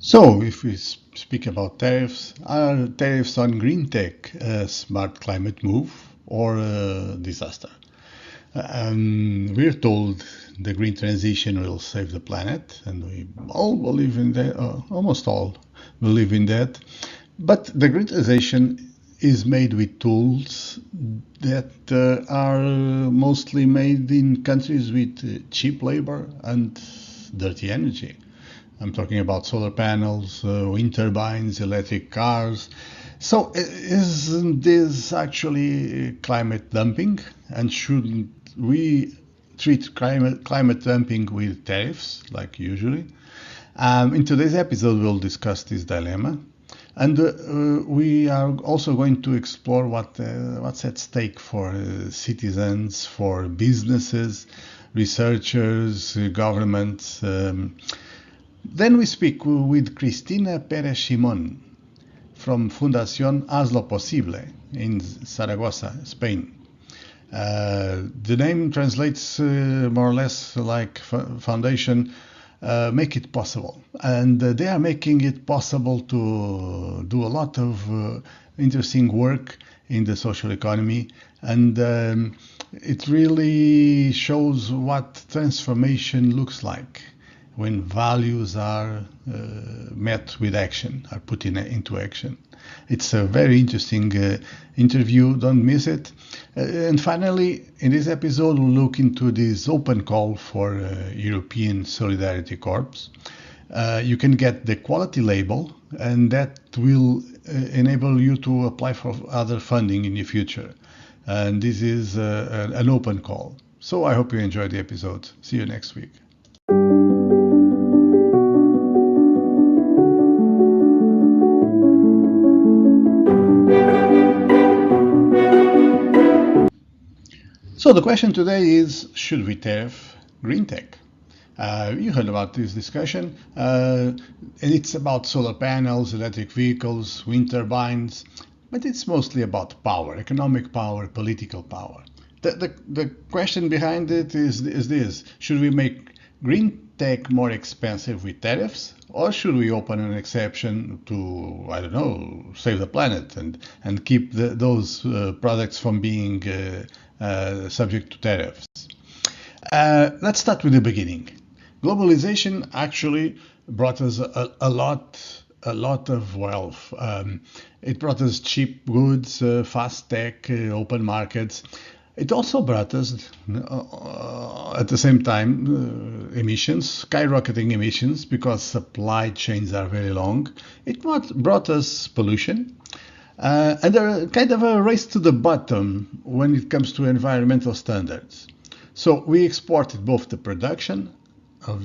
So, if we speak about tariffs, are tariffs on green tech a smart climate move or a disaster? We're told the green transition will save the planet, and we all believe in that, almost all believe in that. But the green transition is made with tools that are mostly made in countries with cheap labor and dirty energy. I'm talking about solar panels, wind turbines, electric cars. So, isn't this actually climate dumping? And shouldn't we treat climate dumping with tariffs, like usually? In today's episode, we'll discuss this dilemma. And we are also going to explore what's at stake for citizens, for businesses, researchers, governments. Then we speak with Cristina Pérez Simón from Fundación Hazloposible in Zaragoza, Spain. The name translates more or less like Foundation Make It Possible. And they are making it possible to do a lot of interesting work in the social economy. And it really shows what transformation looks like when values are met with action, are put into action. It's a very interesting interview, don't miss it. And finally, in this episode, we'll look into this open call for European Solidarity Corps. You can get the quality label, and that will enable you to apply for other funding in the future. And this is an open call. So I hope you enjoyed the episode. See you next week. So the question today is, should we tariff green tech? You heard about this discussion, and it's about solar panels, electric vehicles, wind turbines, but it's mostly about power, economic power, political power. The question behind it is this: should we make green tech more expensive with tariffs, or should we open an exception to, I don't know, save the planet and keep those products from being subject to tariffs? Let's start with the beginning. Globalization actually brought us a lot of wealth. It brought us cheap goods, fast tech, open markets. It also brought us, at the same time, emissions, skyrocketing emissions, because supply chains are very long. It brought us pollution. And a kind of a race to the bottom when it comes to environmental standards. So we exported both the production of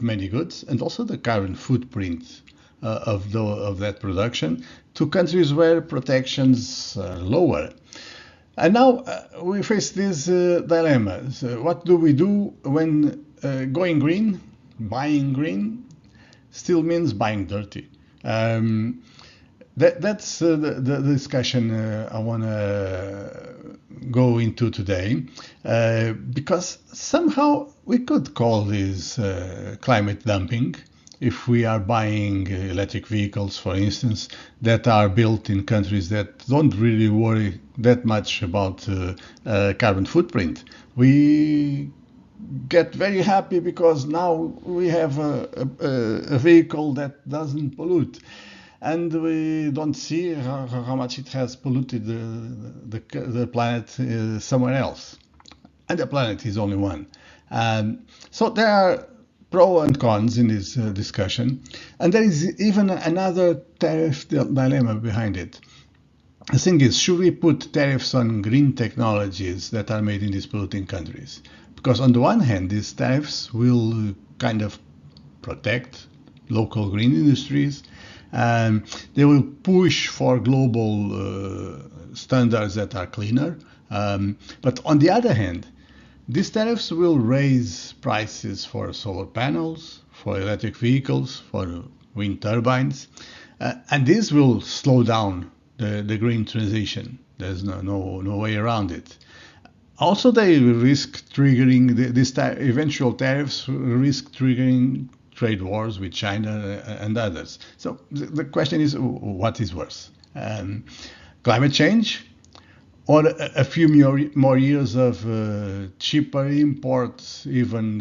many goods and also the carbon footprint of that production to countries where protections are lower. And now we face this dilemma. So what do we do when going green, buying green, still means buying dirty? That's the discussion I want to go into today, because somehow we could call this climate dumping if we are buying electric vehicles, for instance, that are built in countries that don't really worry that much about carbon footprint. We get very happy because now we have a vehicle that doesn't pollute. And we don't see how much it has polluted the planet somewhere else. And the planet is only one. So there are pros and cons in this discussion. And there is even another tariff dilemma behind it. The thing is, should we put tariffs on green technologies that are made in these polluting countries? Because on the one hand, these tariffs will kind of protect local green industries. They will push for global standards that are cleaner. But on the other hand, these tariffs will raise prices for solar panels, for electric vehicles, for wind turbines, and this will slow down the green transition. There's no way around it. Also, they risk triggering these eventual tariffs risk triggering trade wars with China and others. So the question is, what is worse? Climate change or a few more years of cheaper imports, even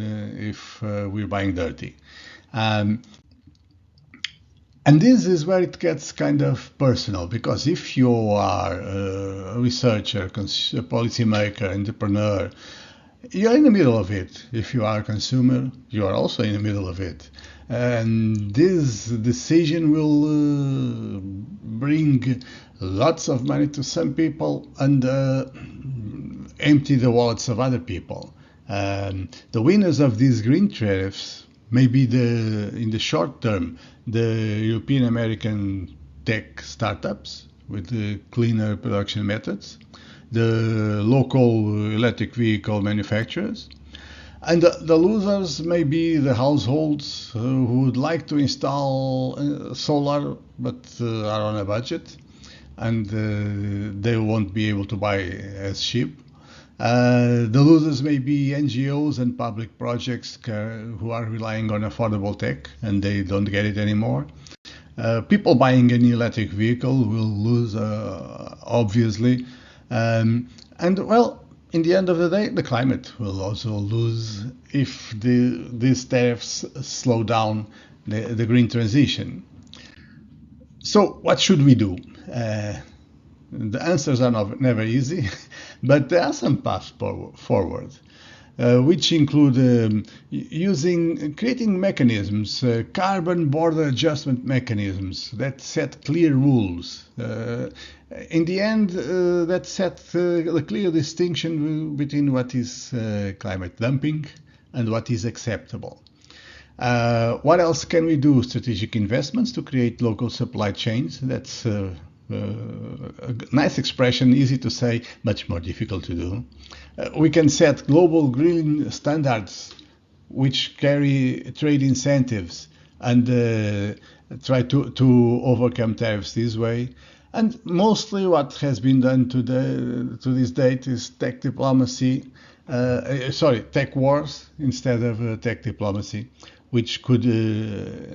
if we're buying dirty? And this is where it gets kind of personal, because if you are a researcher, a policymaker, entrepreneur, you're in the middle of it. If you are a consumer, you are also in the middle of it. And this decision will bring lots of money to some people and empty the wallets of other people. The winners of these green tariffs may be in the short term, the European American tech startups with the cleaner production methods, the local electric vehicle manufacturers, and the losers may be the households who would like to install solar but are on a budget, and they won't be able to buy as cheap. The losers may be NGOs and public projects who are relying on affordable tech and they don't get it anymore. People buying an electric vehicle will lose, obviously. And well, in the end of the day, the climate will also lose if these tariffs slow down the green transition. So what should we do? The answers are never easy, but there are some paths forward, which include creating mechanisms, carbon border adjustment mechanisms that set clear rules. In the end, that set a clear distinction between what is climate dumping and what is acceptable. What else can we do? Strategic investments to create local supply chains. That's a nice expression, easy to say, much more difficult to do. We can set global green standards which carry trade incentives and try to overcome tariffs this way. And mostly what has been done to this date is tech diplomacy, tech wars instead of tech diplomacy, which could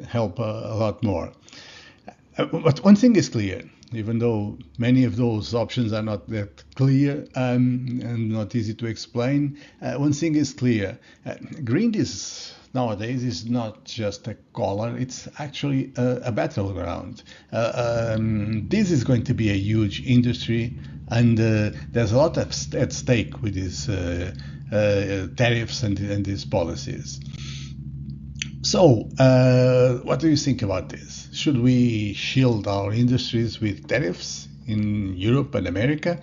help a lot more. But one thing is clear, even though many of those options are not that clear and not easy to explain, one thing is clear. Green nowadays is not just a color, it's actually a battleground. This is going to be a huge industry, and there's a lot at stake with these tariffs and these policies. So, what do you think about this? Should we shield our industries with tariffs in Europe and America?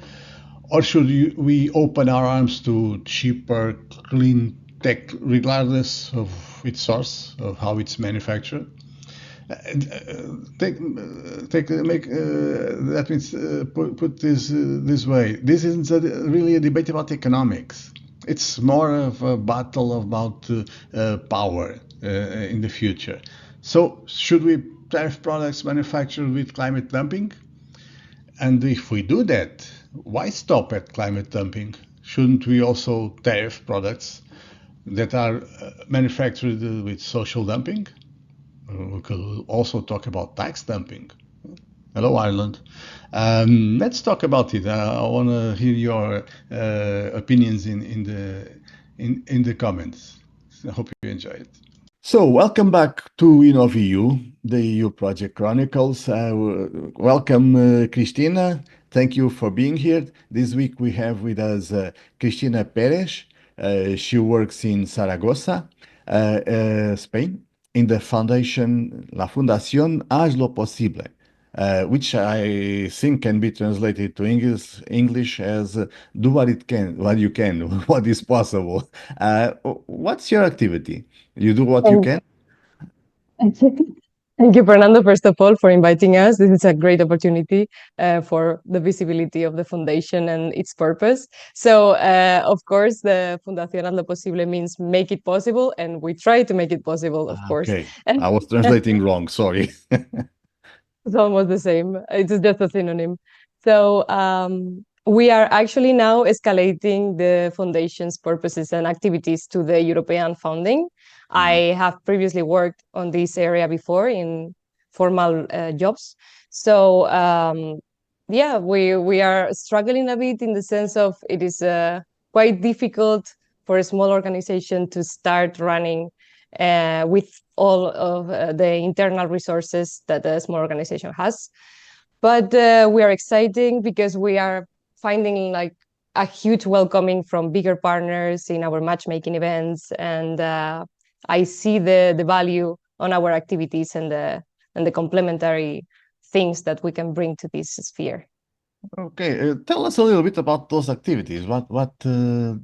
Or should we open our arms to cheaper, clean tech, regardless of its source, of how it's manufactured? Put this way. This isn't really a debate about economics. It's more of a battle about power in the future. So should we tariff products manufactured with climate dumping? And if we do that, why stop at climate dumping? Shouldn't we also tariff products that are manufactured with social dumping? We could also talk about tax dumping. Hello, Ireland. Let's talk about it. I want to hear your opinions in the comments. I hope you enjoy it. So, welcome back to InnovEU, the EU Project Chronicles. Welcome, Cristina. Thank you for being here. This week we have with us Cristina Pérez. She works in Zaragoza, Spain, in the Fundación Hazloposible, which I think can be translated to English as do what you can, what is possible. What's your activity? You do what you can? Thank you, Fernando, first of all, for inviting us. This is a great opportunity for the visibility of the foundation and its purpose. So, of course, the Fundación Hazloposible means make it possible, and we try to make it possible, of course. Okay, I was translating wrong, sorry. It's almost the same. It's just a synonym. So we are actually now escalating the foundation's purposes and activities to the European funding. I have previously worked on this area before in formal jobs. So yeah, we are struggling a bit in the sense of it is quite difficult for a small organization to start running with all of the internal resources that a small organization has. But we are exciting because we are finding like a huge welcoming from bigger partners in our matchmaking events, and I see the value on our activities and the complementary things that we can bring to this sphere. Okay, tell us a little bit about those activities. What do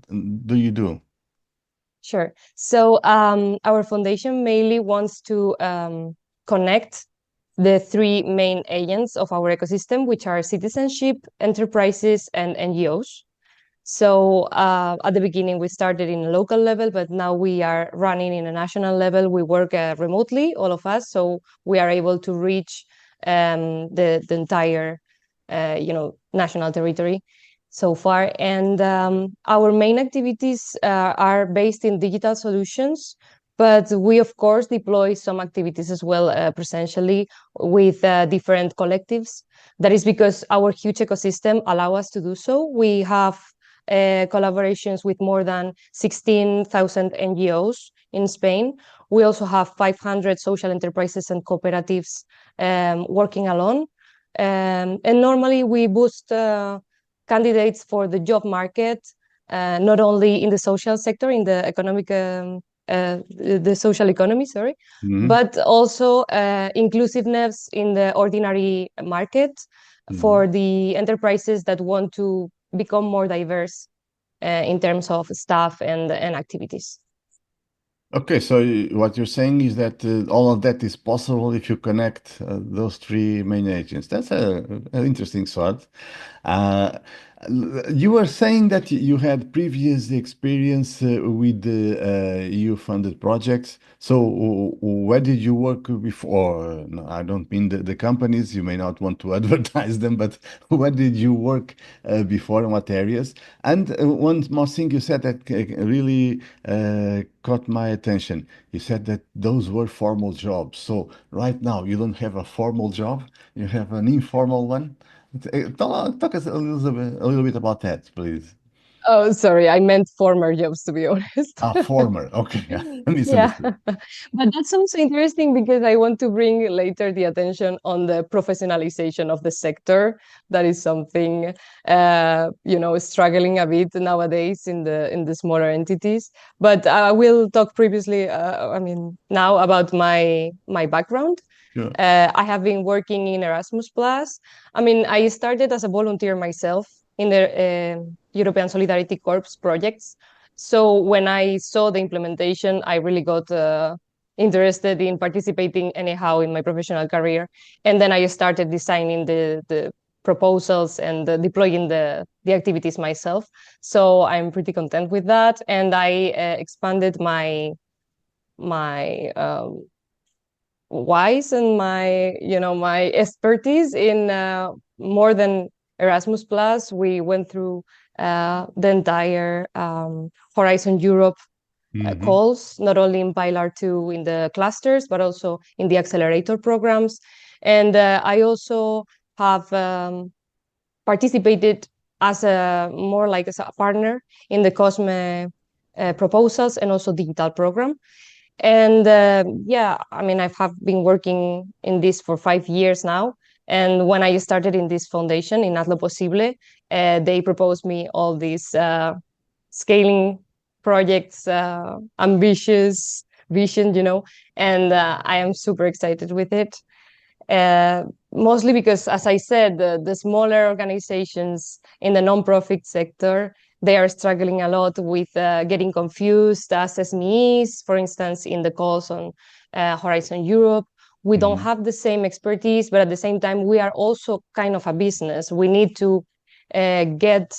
you do? Sure. So our foundation mainly wants to connect the three main agents of our ecosystem, which are citizenship, enterprises, and NGOs. So at the beginning, we started in a local level, but now we are running in a national level. We work remotely, all of us, so we are able to reach the entire, national territory so far. And our main activities are based in digital solutions, but we, of course, deploy some activities as well presentially with different collectives. That is because our huge ecosystem allow us to do so. We have collaborations with more than 16,000 NGOs in Spain. We also have 500 social enterprises and cooperatives working alone. And normally we boost candidates for the job market, not only in the social sector, in the economic, the social economy, sorry, but also inclusiveness in the ordinary market for the enterprises that want to become more diverse in terms of staff and activities. Okay, so what you're saying is that all of that is possible if you connect those three main agents. That's an interesting thought. Uh, you were saying that you had previous experience with the EU-funded projects. So where did you work before? No, I don't mean the companies. You may not want to advertise them, but where did you work before, in what areas? And one more thing you said that really caught my attention. You said that those were formal jobs. So right now you don't have a formal job, you have an informal one. Talk us a little bit about that, please. Oh, sorry, I meant former jobs, to be honest. Former. Okay, I Yeah, misunderstood. but that's also interesting because I want to bring later the attention on the professionalization of the sector. That is something, struggling a bit nowadays in the smaller entities. But I will talk previously, now about my background. Sure. I have been working in Erasmus Plus. I started as a volunteer myself in the European Solidarity Corps projects. So when I saw the implementation, I really got interested in participating anyhow in my professional career. And then I started designing the proposals and deploying the activities myself. So I'm pretty content with that. And I expanded my wise and my expertise in more than Erasmus Plus. We went through the entire Horizon Europe calls, not only in Pilar 2 in the clusters, but also in the accelerator programs. And I also have participated as a partner in the COSME proposals and also digital program. And I have been working in this for 5 years now. And when I started in this foundation, in Hazloposible, they proposed me all these scaling projects, ambitious vision, and I am super excited with it. Mostly because, as I said, the smaller organizations in the nonprofit sector, they are struggling a lot with getting confused as SMEs, for instance, in the calls on Horizon Europe. We don't have the same expertise, but at the same time, we are also kind of a business. We need to get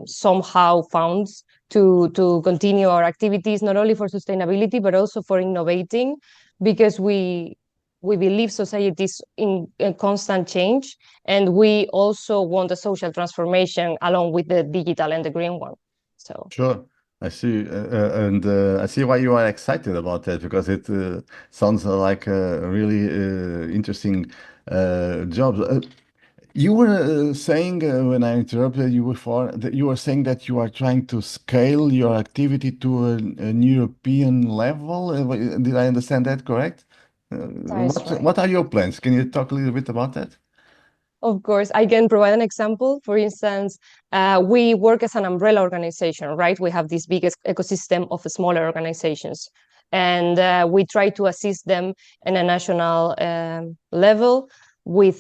somehow funds to continue our activities, not only for sustainability, but also for innovating, because we believe society is in constant change, and we also want a social transformation along with the digital and the green one. So Sure. I see, and I see why you are excited about that because it sounds like a really interesting job. You were saying when I interrupted you before that you were saying that you are trying to scale your activity to an European level. Did I understand that correct? That is right. What are your plans? Can you talk a little bit about that? Of course, I can provide an example. For instance, we work as an umbrella organization, right? We have this biggest ecosystem of smaller organizations, and we try to assist them in a national level with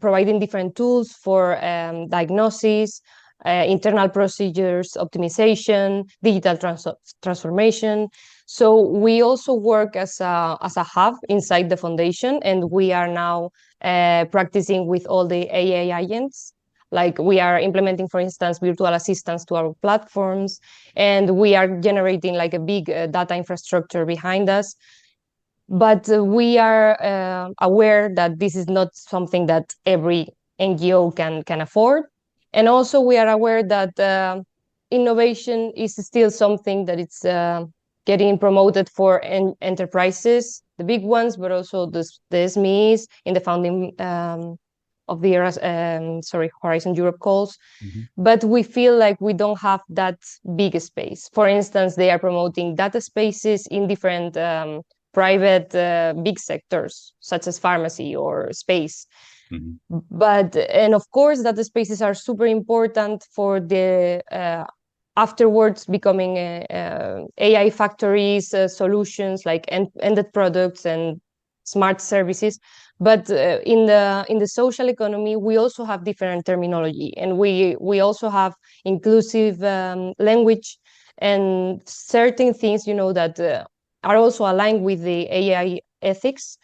providing different tools for diagnosis, internal procedures, optimization, digital transformation. So we also work as a hub inside the foundation, and we are now practicing with all the AI agents. Like we are implementing, for instance, virtual assistants to our platforms, and we are generating like a big data infrastructure behind us. But we are aware that this is not something that every NGO can afford, and also we are aware that innovation is still something that it's getting promoted for enterprises, the big ones, but also the SMEs in the founding of the Horizon Europe calls. Mhm. But we feel like we don't have that big space. For instance, they are promoting data spaces in different private big sectors, such as pharmacy or space. Mhm. But and of course, data spaces are super important for the afterwards becoming AI factories, solutions like ended products and smart services. But in the social economy, we also have different terminology, and we also have inclusive language and certain things, you know, that are also aligned with the AI ethics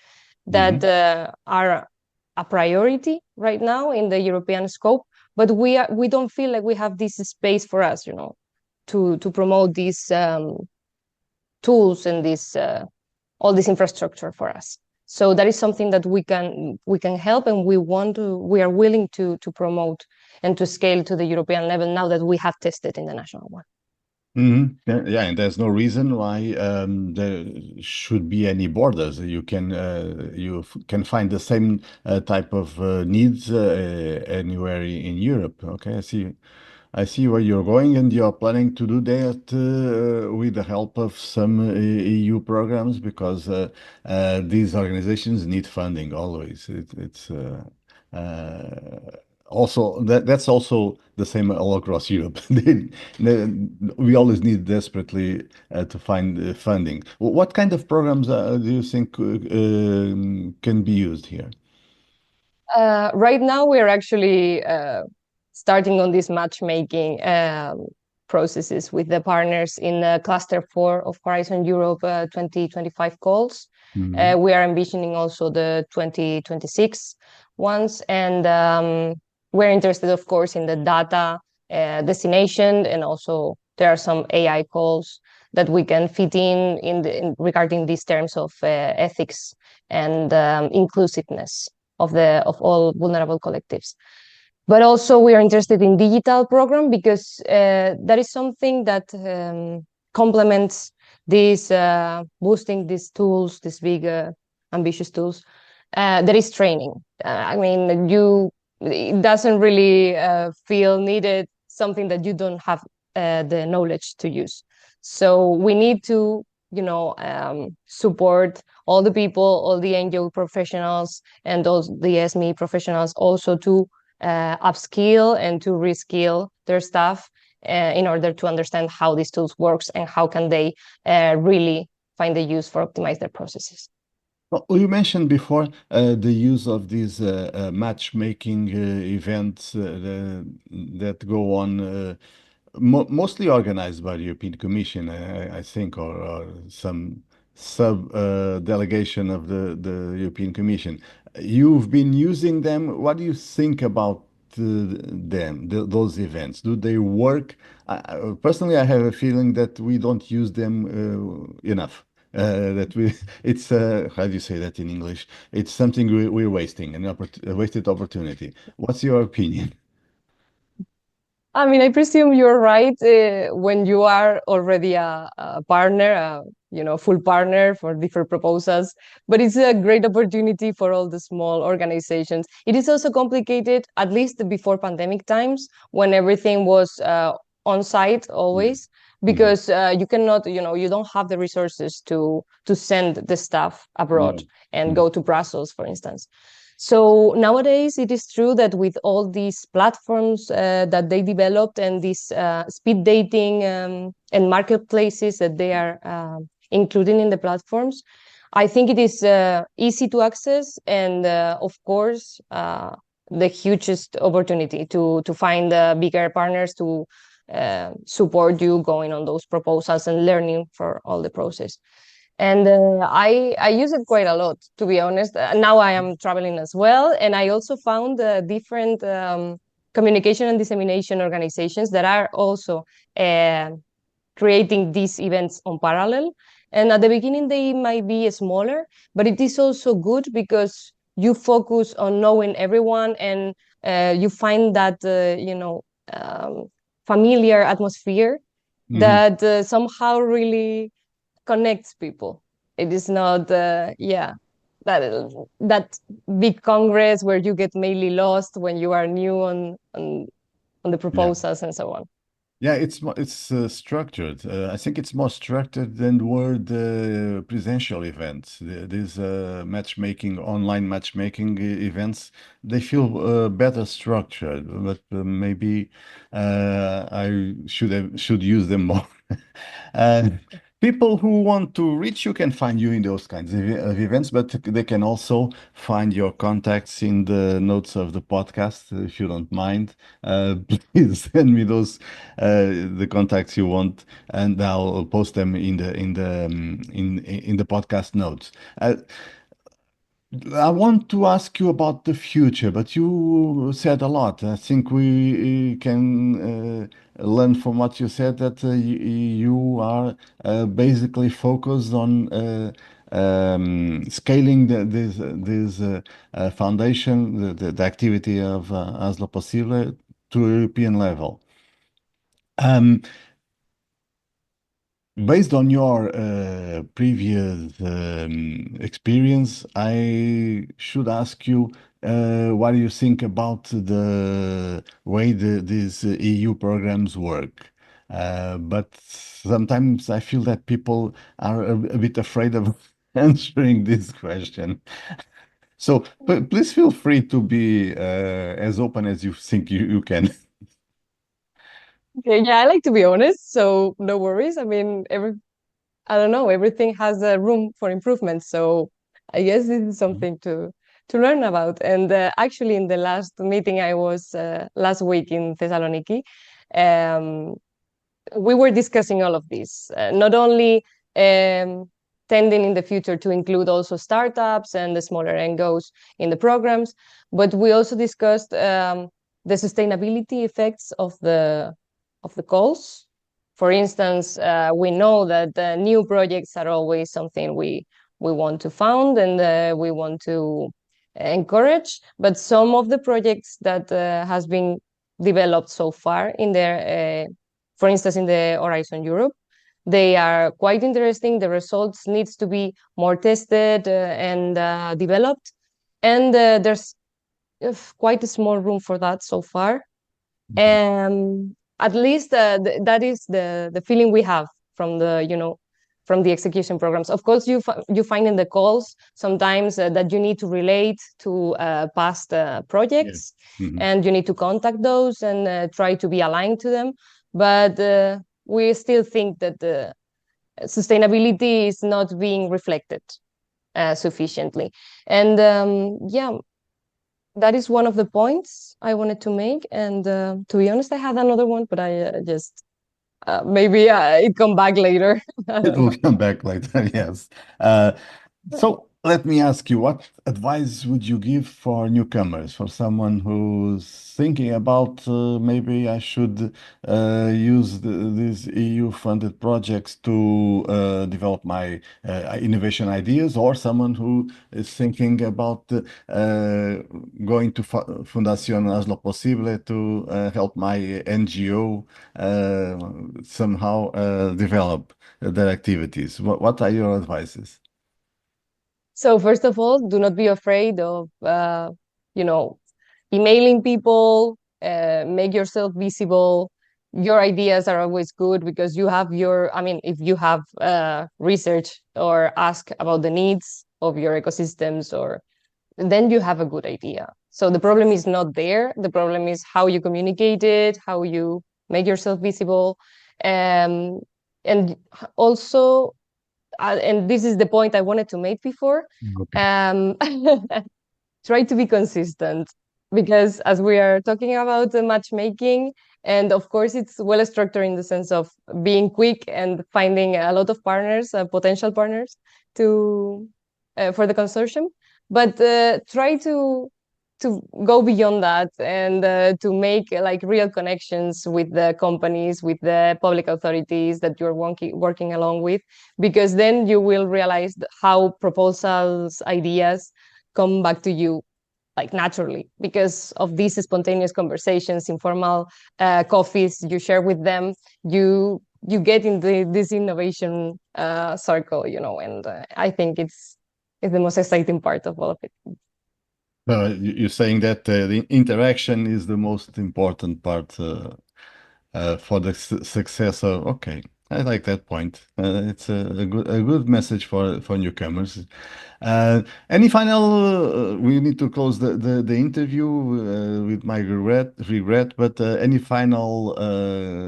that Mhm. are a priority right now in the European scope. But we don't feel like we have this space for us, you know, to promote these tools and this all this infrastructure for us. So that is something that we can help, and we are willing to promote and to scale to the European level now that we have tested in the national one. Yeah, yeah, and there's no reason why there should be any borders. You can find the same type of needs anywhere in Europe. Okay, I see where you're going, and you're planning to do that with the help of some EU programs because these organizations need funding always. It's also that's also the same all across Europe. We always need desperately to find funding. What kind of programs do you think can be used here? Right now, we are actually starting on this matchmaking processes with the partners in Cluster 4 of Horizon Europe 2025 calls. Mhm. We are envisioning also the 2026 ones, and we're interested, of course, in the data destination, and also there are some AI calls that we can fit regarding these terms of ethics and inclusiveness of all vulnerable collectives. But also we are interested in digital program because that is something that complements these boosting these tools, these big ambitious tools. There is training. I mean, it doesn't really feel needed something that you don't have the knowledge to use. So we need to, you know, support all the people, all the NGO professionals, and those the SME professionals also to upskill and to reskill their staff in order to understand how these tools works and how can they really find the use for optimize their processes. Well, you mentioned before the use of these matchmaking events that go on, mostly organized by the European Commission, I think, or some sub delegation of the European Commission. You've been using them. What do you think about those events? Do they work? Personally, I have a feeling that we don't use them enough. That we, it's how do you say that in English? It's something we're wasting, a wasted opportunity. What's your opinion? I mean, I presume you're right when you are already a partner, full partner for different proposals. But it's a great opportunity for all the small organizations. It is also complicated, at least before pandemic times, when everything was on site always, Mhm. because you cannot, you don't have the resources to send the staff abroad and Mhm. go to Brussels, for instance. So nowadays, it is true that with all these platforms that they developed and these speed dating and marketplaces that they are including in the platforms, I think it is easy to access and, of course, the hugest opportunity to find bigger partners to support you going on those proposals and learning for all the process. And I use it quite a lot, to be honest. Now I am traveling as well, and I also found different communication and dissemination organizations that are also uh, creating these events on parallel. And at the beginning, they might be smaller, but it is also good because you focus on knowing everyone, and you find that familiar atmosphere Mhm. that somehow really connects people. It is not, that that big congress where you get mainly lost when you are new on the Yeah. proposals and so on. Yeah, it's structured. I think it's more structured than were the presential events. These matchmaking, online matchmaking events, they feel better structured. But maybe I should use them more. Uh, People who want to reach you can find you in those kinds of events, but they can also find your contacts in the notes of the podcast, if you don't mind. Please send me those the contacts you want, and I'll post them in the podcast notes. I want to ask you about the future, but you said a lot. I think we can learn from what you said that you are basically focused on scaling this foundation, the activity of Hazloposible to a European level. Um, Based on your previous experience, I should ask you what do you think about the way these EU programs work? But sometimes I feel that people are a bit afraid of answering this question. So please feel free to be as open as you think you can. Okay, yeah, I like to be honest, so no worries. I mean, I don't know, everything has a room for improvement, so I guess this is something to learn about. And actually, in the last meeting I was last week in Thessaloniki, um, we were discussing all of this, not only um, tending in the future to include also startups and the smaller NGOs in the programs, but we also discussed the sustainability effects of the calls. For instance, we know that new projects are always something we want to found and we want to encourage, but some of the projects that has been developed so far in their for instance, in the Horizon Europe. They are quite interesting. The results needs to be more tested and developed, and there's quite a small room for that so far. At least that is the feeling we have from the from the execution programs. Of course, you find in the calls sometimes that you need to relate to past Yeah. projects, Mhm. and you need to contact those and try to be aligned to them. But we still think that the sustainability is not being reflected sufficiently. And yeah, that is one of the points I wanted to make. And to be honest, I had another one, but I just maybe it come back later. I It don't will know. come back later, yes. Uh, so Let me ask you, what advice would you give for newcomers, for someone who's thinking about maybe I should use these EU-funded projects to develop my innovation ideas, or someone who is thinking about going to Fundación Hazloposible to help my NGO somehow develop their activities? What are your advices? So first of all, do not be afraid of, you know, emailing people, make yourself visible. Your ideas are always good because you have I mean, if you have research or ask about the needs of your ecosystems, or then you have a good idea. So the problem is not there. The problem is how you communicate it, how you make yourself visible. And also, and this is the point I wanted to make before, Okay. try to be consistent, because as we are talking about the matchmaking, and of course it's well structured in the sense of being quick and finding a lot of partners, potential partners to for the consortium, but try to go beyond that, and to make like real connections with the companies, with the public authorities that you're working along with, because then you will realize how proposals, ideas come back to you like naturally, because of these spontaneous conversations, informal coffees you share with them, you get in this innovation circle, and I think it's the most exciting part of all of it. You're saying that the interaction is the most important part for the success of. Okay, I like that point. It's a good message for newcomers. Any final? We need to close the interview with my regret. But any final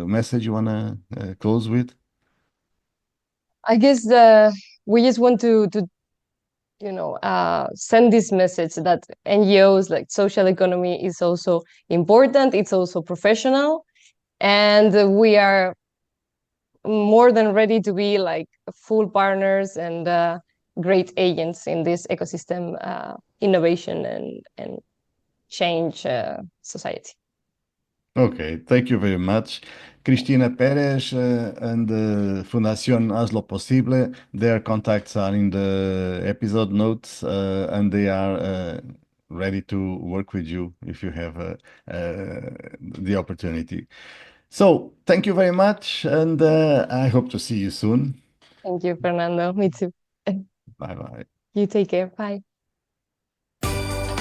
message you wanna close with? I guess we just want to send this message that NGOs, like social economy, is also important. It's also professional, and we are more than ready to be like full partners and great agents in this ecosystem innovation and change society. Okay, thank you very much. Cristina Pérez and Fundación Hazloposible, their contacts are in the episode notes and they are ready to work with you if you have the opportunity. So, thank you very much and I hope to see you soon. Thank you, Fernando. Me too. Bye-bye. You take care. Bye.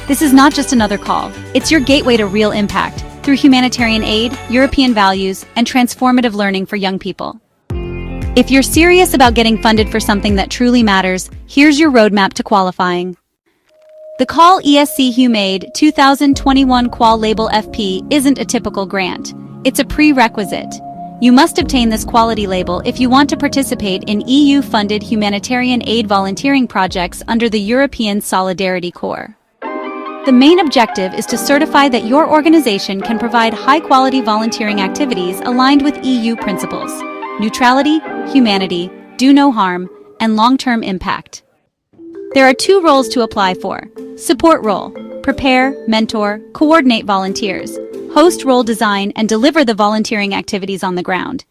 This is not just another call. It's your gateway to real impact through humanitarian aid, European values, and transformative learning for young people. If you're serious about getting funded for something that truly matters, here's your roadmap to qualifying. The Call ESC HumAid 2021 Qual Label FP isn't a typical grant. It's a prerequisite. You must obtain this quality label if you want to participate in EU-funded humanitarian aid volunteering projects under the European Solidarity Corps. The main objective is to certify that your organization can provide high-quality volunteering activities aligned with EU principles: neutrality, humanity, do no harm, and long-term impact. There are 2 roles to apply for. Support role: prepare, mentor, coordinate volunteers. Host role: design and deliver the volunteering activities on the ground.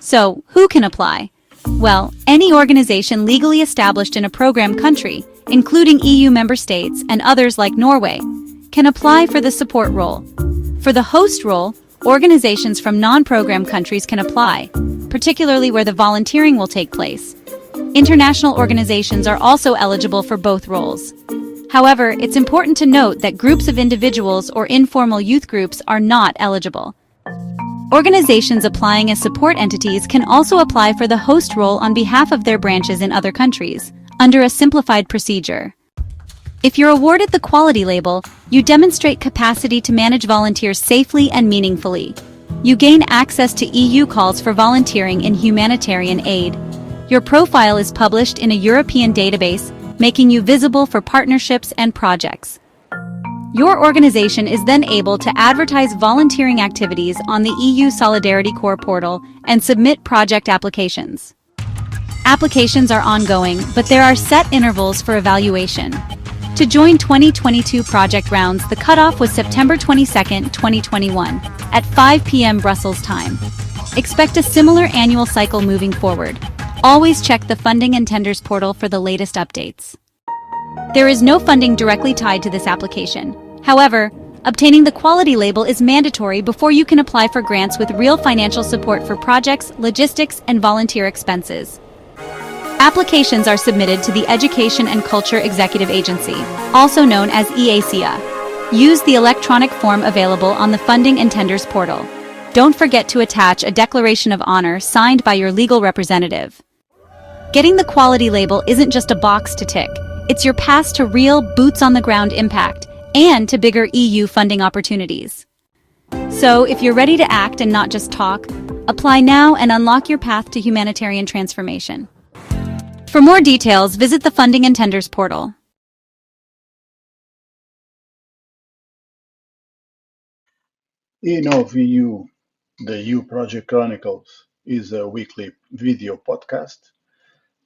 So, who can apply? Well, any organization legally established in a program country, including EU member states and others like Norway, can apply for the support role. For the host role, organizations from non-program countries can apply, particularly where the volunteering will take place. International organizations are also eligible for both roles. However, it's important to note that groups of individuals or informal youth groups are not eligible. Organizations applying as support entities can also apply for the host role on behalf of their branches in other countries, under a simplified procedure. If you're awarded the quality label, you demonstrate capacity to manage volunteers safely and meaningfully. You gain access to EU calls for volunteering in humanitarian aid. Your profile is published in a European database, making you visible for partnerships and projects. Your organization is then able to advertise volunteering activities on the EU Solidarity Corps portal and submit project applications. Applications are ongoing, but there are set intervals for evaluation. To join 2022 project rounds, the cutoff was September 22, 2021, at 5 p.m. Brussels time. Expect a similar annual cycle moving forward. Always check the Funding and Tenders portal for the latest updates. There is no funding directly tied to this application. However, obtaining the quality label is mandatory before you can apply for grants with real financial support for projects, logistics, and volunteer expenses. Applications are submitted to the Education and Culture Executive Agency, also known as EACA. Use the electronic form available on the Funding and Tenders portal. Don't forget to attach a declaration of honor signed by your legal representative. Getting the quality label isn't just a box to tick. It's your path to real, boots-on-the-ground impact and to bigger EU funding opportunities. So, if you're ready to act and not just talk, apply now and unlock your path to humanitarian transformation. For more details, visit the Funding and Tenders portal. InnovEU, the EU Project Chronicles, is a weekly video podcast.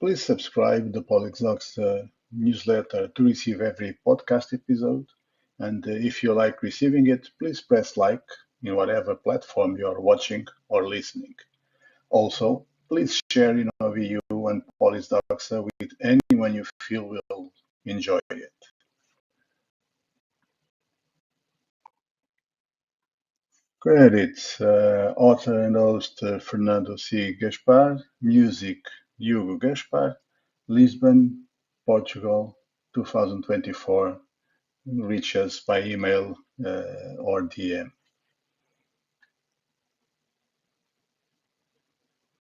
Please subscribe to the Polixox newsletter to receive every podcast episode. And if you like receiving it, please press like in whatever platform you are watching or listening. Also, please share InnovEU and Polixox with anyone you feel will enjoy it. Credits, author and host Fernando C. Gaspar, music Hugo Gaspar, Lisbon, Portugal, 2024. Reach us by email or DM.